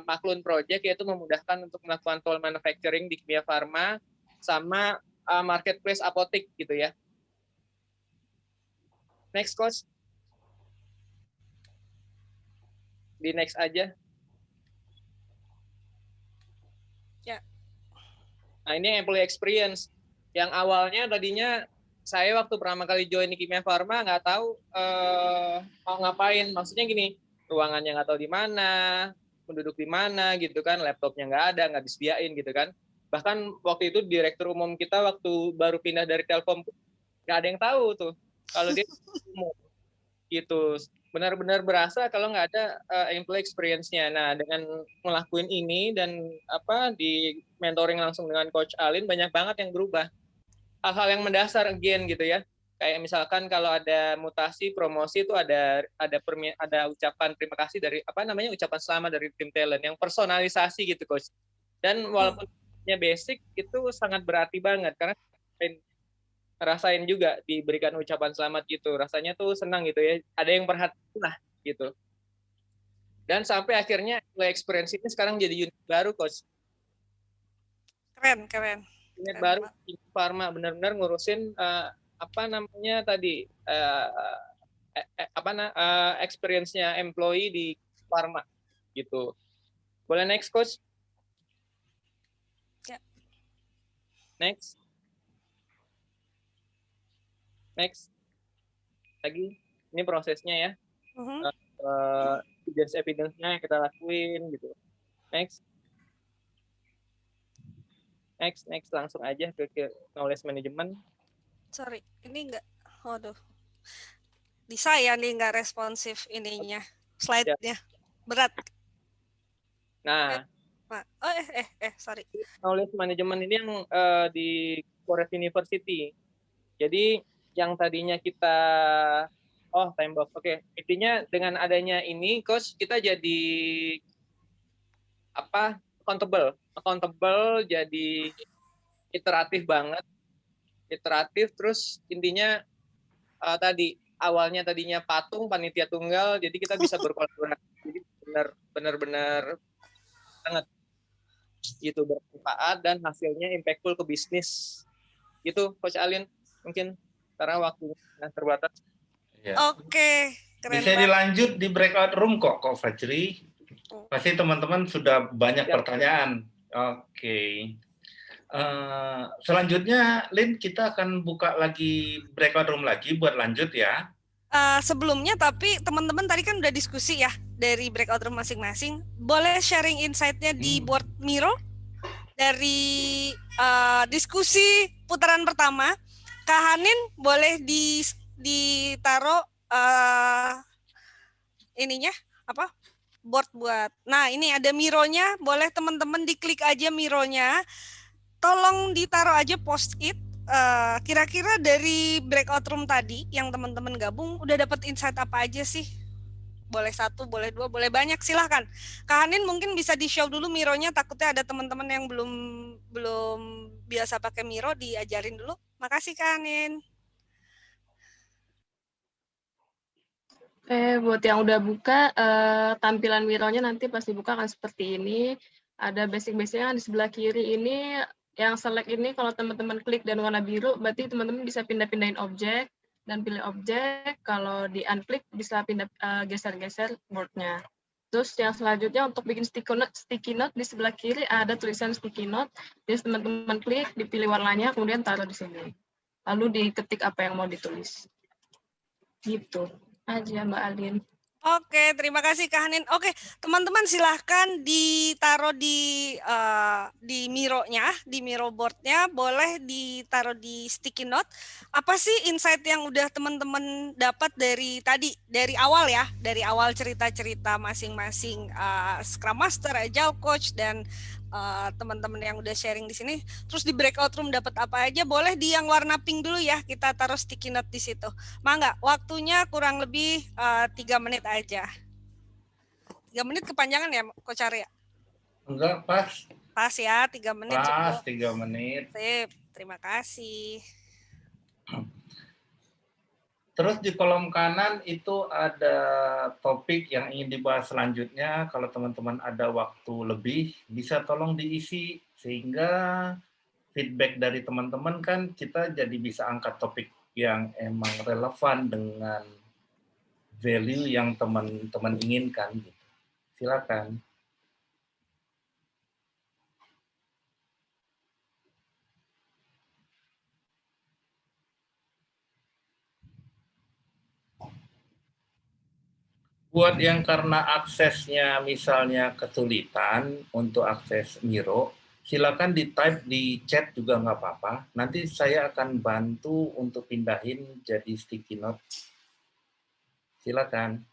Maklun Project, yaitu memudahkan untuk melakukan toll manufacturing di Kimia Farma, sama marketplace apotek gitu ya. Next, Coach. Di next aja. Ya. Nah, ini employee experience. Yang awalnya tadinya saya waktu pertama kali join di Kimia Farma nggak tahu mau ngapain. Maksudnya gini, ruangannya nggak tahu di mana, penduduk di mana gitu kan, laptopnya nggak ada, nggak disediain gitu kan. Bahkan waktu itu direktur umum kita waktu baru pindah dari Telkom nggak ada yang tahu tuh kalau dia umum gitu. Benar-benar berasa kalau nggak ada employee experience-nya. Nah, dengan ngelakuin ini dan di mentoring langsung dengan Coach Alin, banyak banget yang berubah. Hal-hal yang mendasar again gitu ya. Kayak misalkan kalau ada mutasi, promosi itu ada ucapan terima kasih dari ucapan selamat dari tim talent yang personalisasi gitu, Coach. Dan walaupun basic itu sangat berarti banget karena rasain juga diberikan ucapan selamat gitu, rasanya tuh senang gitu ya, ada yang perhatian lah gitu. Dan sampai akhirnya experience ini sekarang jadi unit baru, Coach. Keren. Unit baru di Farma, benar-benar ngurusin experience-nya employee di Farma gitu. Boleh next, Coach? Ya. Next lagi, ini prosesnya ya, evidence-nya yang kita lakuin gitu. Next langsung aja ke knowledge management. Sorry, ini enggak, di saya nih enggak responsif ininya, slide-nya berat. Nah, sorry. Knowledge management ini yang di Forest University. Jadi yang tadinya kita time box. Oke. Intinya dengan adanya ini, Coach, kita jadi accountable, jadi iteratif banget. Terus intinya tadinya patung panitia tunggal, jadi kita bisa berkolaborasi. Jadi benar-benar sangat gitu bermanfaat dan hasilnya impactful ke bisnis. Gitu, Coach Alin. Mungkin karena waktunya terbatas. Ya. Oke, keren Bisa banget. dilanjut di breakout room kok Fajri. Pasti teman-teman sudah banyak pertanyaan. Oke. Selanjutnya, Lin, kita akan buka lagi breakout room lagi buat lanjut ya. Sebelumnya, tapi teman-teman tadi kan udah diskusi ya dari breakout room masing-masing. Boleh sharing insight-nya di board Miro dari diskusi putaran pertama. Kak Hanin boleh ditaruh board buat. Nah, ini ada Miro-nya, boleh teman-teman diklik aja Miro-nya. Tolong ditaruh aja post-it. Kira-kira dari breakout room tadi yang teman-teman gabung udah dapat insight apa aja sih? Boleh 1, boleh 2, boleh banyak, silahkan. Kak Hanin mungkin bisa di-show dulu Miro-nya, takutnya ada teman-teman yang belum biasa pakai Miro, diajarin dulu. Makasih Kak Hanin. Buat yang udah buka, tampilan Miro-nya nanti pas dibuka akan seperti ini. Ada basic-basicnya di sebelah kiri ini, yang select ini kalau teman-teman klik dan warna biru, berarti teman-teman bisa pindah-pindahin objek dan pilih objek. Kalau di unklik bisa pindah geser-geser board-nya. Terus yang selanjutnya untuk bikin sticky note di sebelah kiri ada tulisan sticky note. Jadi teman-teman klik, dipilih warnanya, kemudian taruh di sini. Lalu diketik apa yang mau ditulis. Gitu aja Mbak Alin. Oke, terima kasih Kak Hanin. Oke, teman-teman silahkan ditaruh di Miro-nya, di Miro board-nya, boleh ditaruh di sticky note. Apa sih insight yang udah teman-teman dapat dari tadi, dari awal ya, dari awal cerita-cerita masing-masing Scrum Master, Agile Coach, dan teman-teman yang udah sharing di sini. Terus di breakout room dapat apa aja? Boleh di yang warna pink dulu ya, kita taruh sticky note di situ. Mangga, waktunya kurang lebih 3 menit aja. 3 menit kepanjangan ya, Coach Arya? Enggak, pas. Pas ya, 3 menit pas, cukup. 3 menit. Sip, terima kasih. Terus di kolom kanan itu ada topik yang ingin dibahas selanjutnya. Kalau teman-teman ada waktu lebih, bisa tolong diisi sehingga feedback dari teman-teman kan kita jadi bisa angkat topik yang emang relevan dengan value yang teman-teman inginkan. Gitu. Silakan. Buat yang karena aksesnya misalnya kesulitan untuk akses Miro, silakan di-type di chat juga nggak apa-apa. Nanti saya akan bantu untuk pindahin jadi sticky note. Silakan.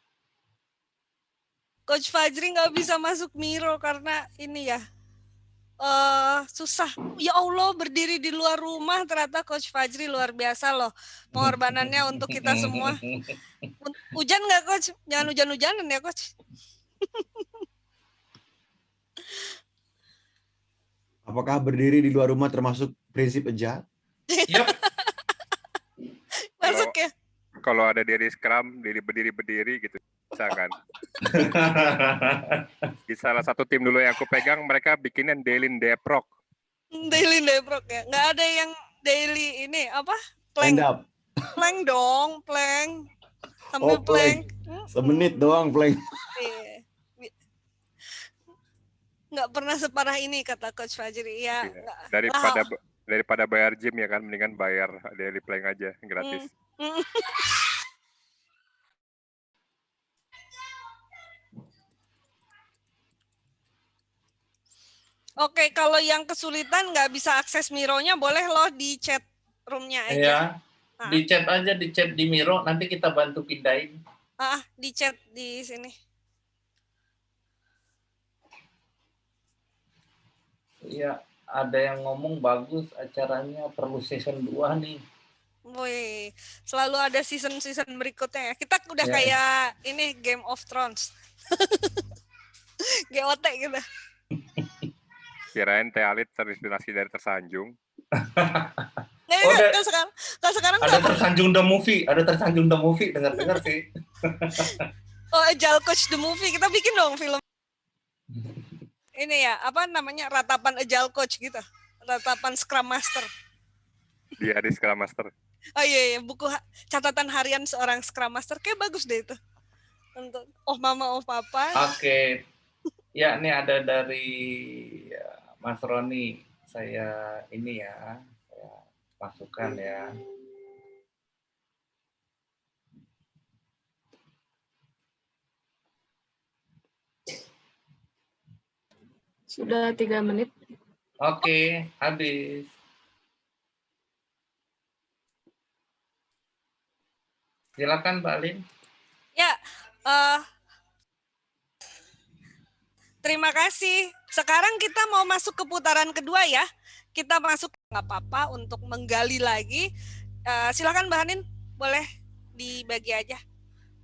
Coach Fajri nggak bisa masuk Miro karena ini ya, susah. Ya Allah, berdiri di luar rumah ternyata Coach Fajri luar biasa loh pengorbanannya untuk kita semua. Hujan nggak Coach? Jangan hujan-hujanan ya Coach. Apakah berdiri di luar rumah termasuk prinsip agile? Yap. Masuk ya. Kalau ada dari Scrum, berdiri gitu, bisa kan? Di salah satu tim dulu yang aku pegang, mereka bikinin daily deprok. Daily deprok ya. Nggak ada yang daily ini apa? Stand Plank. up. Plank dong, plank. Sambil plank. Semenit doang plank. Iya. Nggak pernah separah ini kata Coach Fajri. Ya, iya. Daripada bayar gym ya kan, mendingan bayar daily plank aja gratis. Oke, kalau yang kesulitan nggak bisa akses Miro-nya, boleh loh di chat room-nya aja. Ya, di chat aja, di chat di Miro, nanti kita bantu pindahin. Di chat di sini. Iya, ada yang ngomong bagus acaranya perlu season 2 nih. Woi, selalu ada season-season berikutnya ya. Kita udah kayak ini Game of Thrones. GOT gitu. Kirain Teh Alit terinspirasi dari Tersanjung. Sekarang ada Tersanjung the Movie, dengar sih. Agile Coach the Movie, kita bikin dong film. Ini ya, apa namanya, ratapan Agile Coach gitu. Ratapan Scrum Master. Dia di Scrum Master. Oh iya, buku catatan harian seorang Scrum Master, kayak bagus deh itu. Untuk mama, papa. Oke. Ya, ini ada dari Mas Roni. Saya ini ya, saya masukkan ya. Sudah 3 menit. Oke, habis. Silakan Mbak Lin. Ya, terima kasih. Sekarang kita mau masuk ke putaran kedua ya. Kita masuk, nggak apa-apa untuk menggali lagi. Silakan Mbak Hanin, boleh dibagi aja.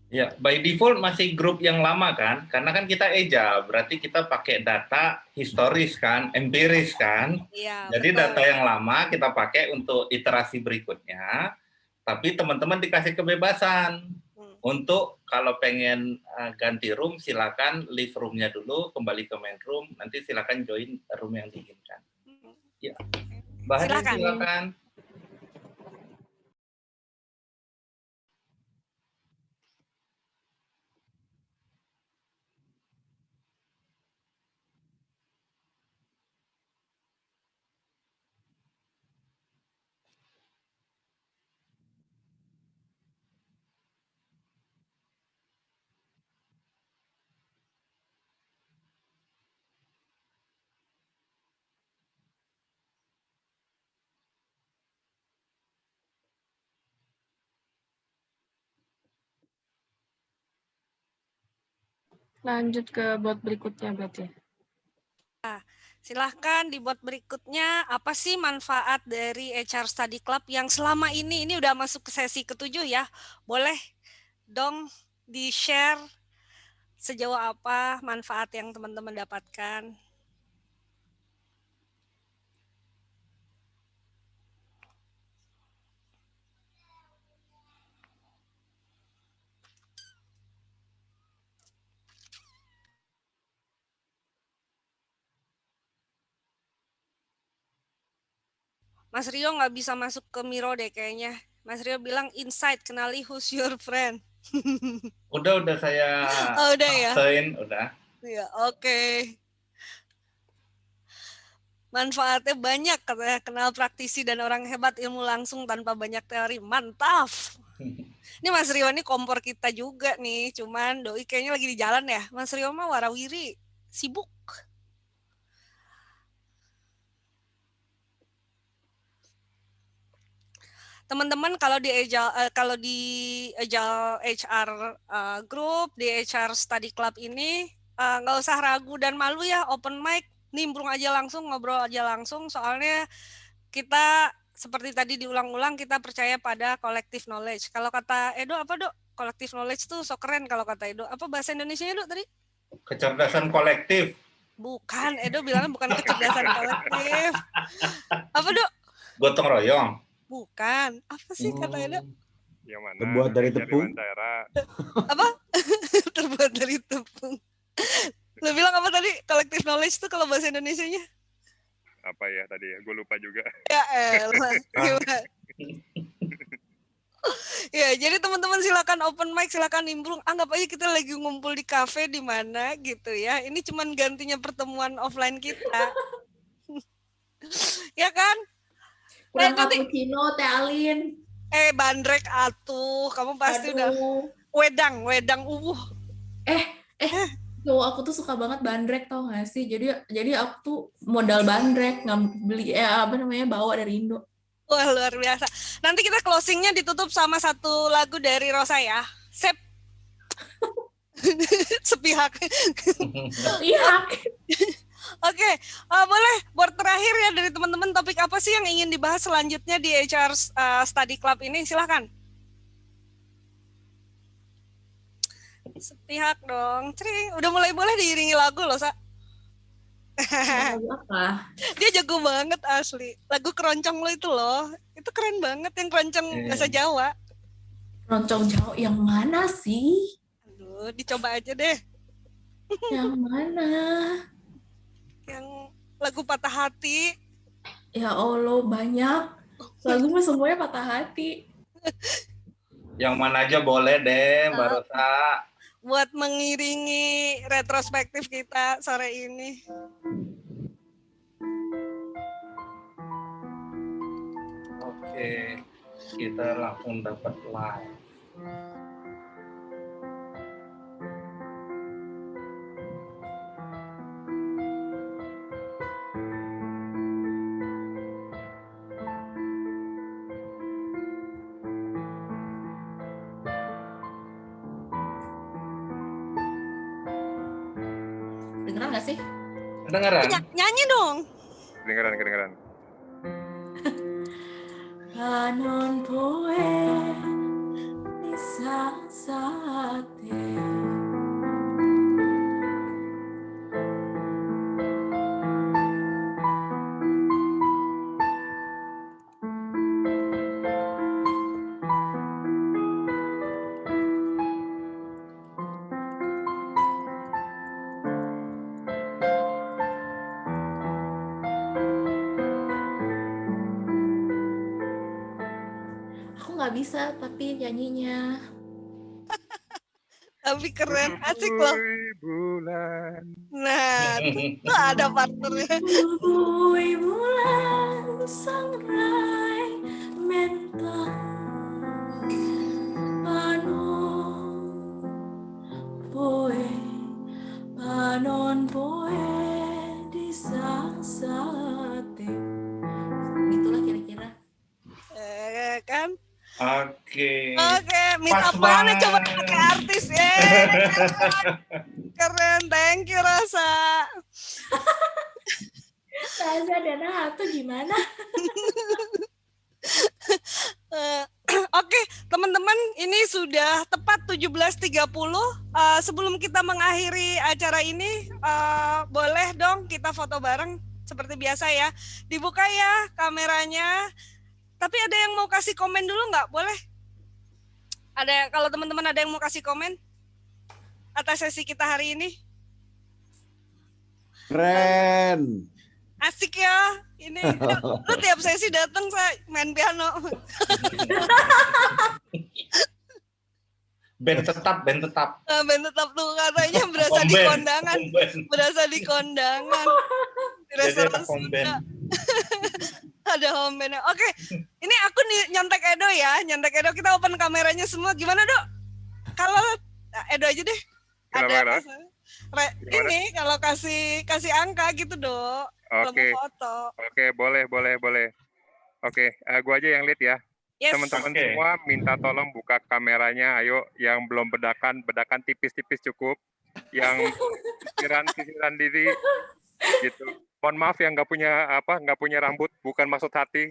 Ya, by default masih grup yang lama kan? Karena kan kita agile, berarti kita pakai data historis kan, empiris kan? Iya, jadi betul. Data yang lama kita pakai untuk iterasi berikutnya, tapi teman-teman dikasih kebebasan untuk kalau pengen ganti room, silakan leave room-nya dulu, kembali ke main room, nanti silakan join room yang diinginkan. Ya, Mbak Hanin silakan. Lanjut ke bot berikutnya berarti. Silahkan di bot berikutnya, apa sih manfaat dari HR Study Club yang selama ini udah masuk ke sesi ke-7 ya. Boleh dong di-share sejauh apa manfaat yang teman-teman dapatkan. Mas Rio nggak bisa masuk ke Miro deh kayaknya. Mas Rio bilang inside, kenali who's your friend. Udah saya Oh, udah ya. paksain, udah. Ya, oke. Manfaatnya banyak katanya, kenal praktisi dan orang hebat, ilmu langsung tanpa banyak teori. Mantap. Ini Mas Rio ini kompor kita juga nih, cuman doi kayaknya lagi di jalan ya. Mas Rio mah warawiri, sibuk. Teman-teman kalau di Agile HR Group, di HR Study Club ini nggak usah ragu dan malu ya, open mic, nimbrung aja langsung, ngobrol aja langsung, soalnya kita seperti tadi diulang-ulang, kita percaya pada collective knowledge. Kalau kata Edo apa, Dok? Collective knowledge tuh so keren kalau kata Edo. Apa bahasa Indonesianya, Dok, tadi? Kecerdasan kolektif. Bukan, Edo bilangnya bukan kecerdasan kolektif. Apa, Dok? Gotong royong. Bukan. Apa sih kata Edo? Yang mana? Terbuat dari tepung. Apa? Terbuat dari tepung. Lo bilang apa tadi? Collective knowledge itu kalau bahasa Indonesianya? Apa ya tadi ya? Gue lupa juga. Ya elah. Ya, jadi teman-teman silakan open mic, silakan nimbrung. Anggap aja kita lagi ngumpul di kafe di mana gitu ya. Ini cuman gantinya pertemuan offline kita. Ya kan? Kurang cappuccino, Teh Alin. Bandrek atuh. Kamu pasti udah wedang Tuh, aku tuh suka banget bandrek, tau gak sih? Jadi aku tuh modal bandrek, beli bawa dari Indo. Wah, luar biasa. Nanti kita closingnya ditutup sama satu lagu dari Rosa ya. Sep. Sepihak. Oke, boleh buat terakhir ya dari teman-teman, topik apa sih yang ingin dibahas selanjutnya di HR Study Club ini? Silahkan. Sepihak dong. Cering. Udah mulai boleh diiringi lagu loh, Sa. Lagu apa? Dia jago banget asli. Lagu keroncong lo itu loh. Itu keren banget yang keroncong bahasa Jawa. Keroncong Jawa yang mana sih? Aduh, dicoba aja deh. Yang mana? Yang lagu Patah Hati. Ya Allah, banyak. Lagu mah semuanya patah hati. Yang mana aja boleh deh, Mbak Rosa. Buat mengiringi retrospektif kita sore ini. Oke, kita langsung dapat live. Dengeran gak sih? Kedengeran? Nyanyi dong. Kedengeran. Panon poe bisa sate. Nggak bisa tapi nyanyinya. Tapi keren, asik loh. Bulan. Nah, itu ada partnernya. Bulan sangrai mentang panon poe di sate. Itulah kira-kira. Kan? Oke. Minta apaan coba pakai artis ya. Keren, thank you Rosa. Rosa dan Ratu gimana? Oke, teman-teman, ini sudah tepat 17.30. Sebelum kita mengakhiri acara ini, boleh dong kita foto bareng seperti biasa ya. Dibuka ya kameranya. Tapi ada yang mau kasih komen dulu nggak? Boleh? Kalau teman-teman ada yang mau kasih komen atas sesi kita hari ini? Keren. Asik ya. Ini lu tiap sesi datang saya main piano. Band tetap. Band tetap tuh katanya berasa di kondangan. Berasa di kondangan. Di restoran Sunda. Ada home band. Oke, ini aku nih nyontek Edo ya. Nyontek Edo, kita open kameranya semua. Gimana, Dok? Kalau Edo aja deh. Ada ini kalau kasih angka gitu, Dok. Oke. Foto. Oke, boleh. Oke, gua aja yang lead ya. Yes. Teman-teman semua minta tolong buka kameranya. Ayo, yang belum bedakan tipis-tipis cukup. Yang sisiran diri gitu. Mohon maaf yang nggak punya rambut, bukan maksud hati.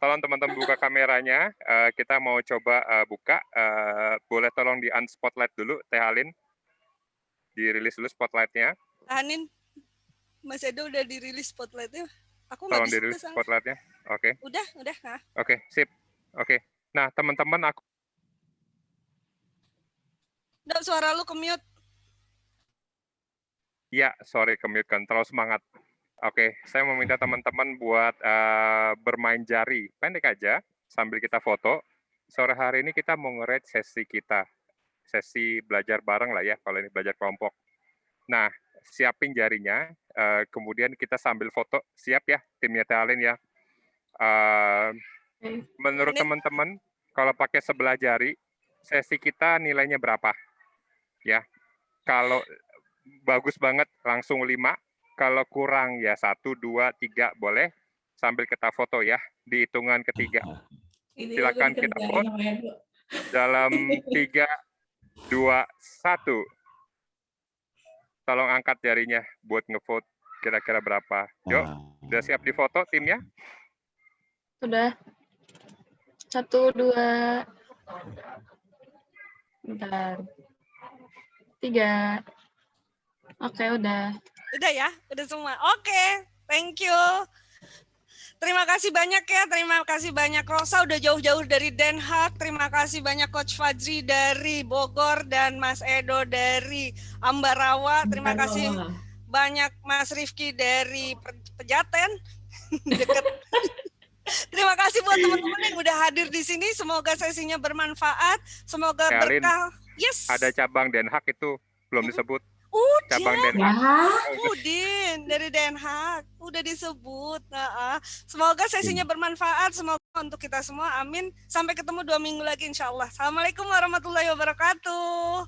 Tolong teman-teman buka kameranya. Kita mau coba buka. Boleh tolong di unspotlight dulu, Teh Alin. Dirilis dulu spotlightnya. Tahanin. Mas Edo udah dirilis spotlightnya. Aku nggak Tolong bisa. dirilis spotlightnya. Oke. Udah. Nah. Oke, sip. Oke. Nah, teman-teman aku. Dok, suara lu ke-mute. Ya, sorry ke-mute kan. Terlalu semangat. Oke, saya meminta teman-teman buat bermain jari. Pendek aja, sambil kita foto. Sore hari ini kita mau nge-rate sesi kita. Sesi belajar bareng lah ya, kalau ini belajar kelompok. Nah, siapin jarinya, kemudian kita sambil foto. Siap ya, timnya Teh Alin ya. Menurut teman-teman, kalau pakai sebelah jari, sesi kita nilainya berapa? Ya, kalau bagus banget langsung 5, kalau kurang ya 1, 2, 3 boleh, sambil kita foto ya, di hitungan ketiga. Silakan kita foto dalam 3, 2, 1. Tolong angkat jarinya buat ngevote kira-kira berapa. Yuk, udah siap di foto timnya? Sudah. 1, 2. Bentar. 3. Oke, udah. Udah ya? Udah semua? Oke, thank you. Terima kasih banyak ya, terima kasih banyak Rosa udah jauh-jauh dari Den Haag, terima kasih banyak Coach Fajri dari Bogor dan Mas Edo dari Ambarawa, terima kasih banyak Mas Rifki dari Pejaten. Deket. Terima kasih buat teman-teman yang udah hadir di sini, semoga sesinya bermanfaat, semoga berkah. Yes. Ada cabang Den Haag itu belum disebut. Cabang Den Haag. Udin dari Den Haag udah disebut. Semoga sesinya bermanfaat, semoga untuk kita semua. Amin. Sampai ketemu 2 minggu lagi insya Allah. Assalamualaikum warahmatullahi wabarakatuh.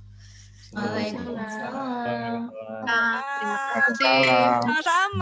Waalaikumsalam. Terima kasih. Sama-sama.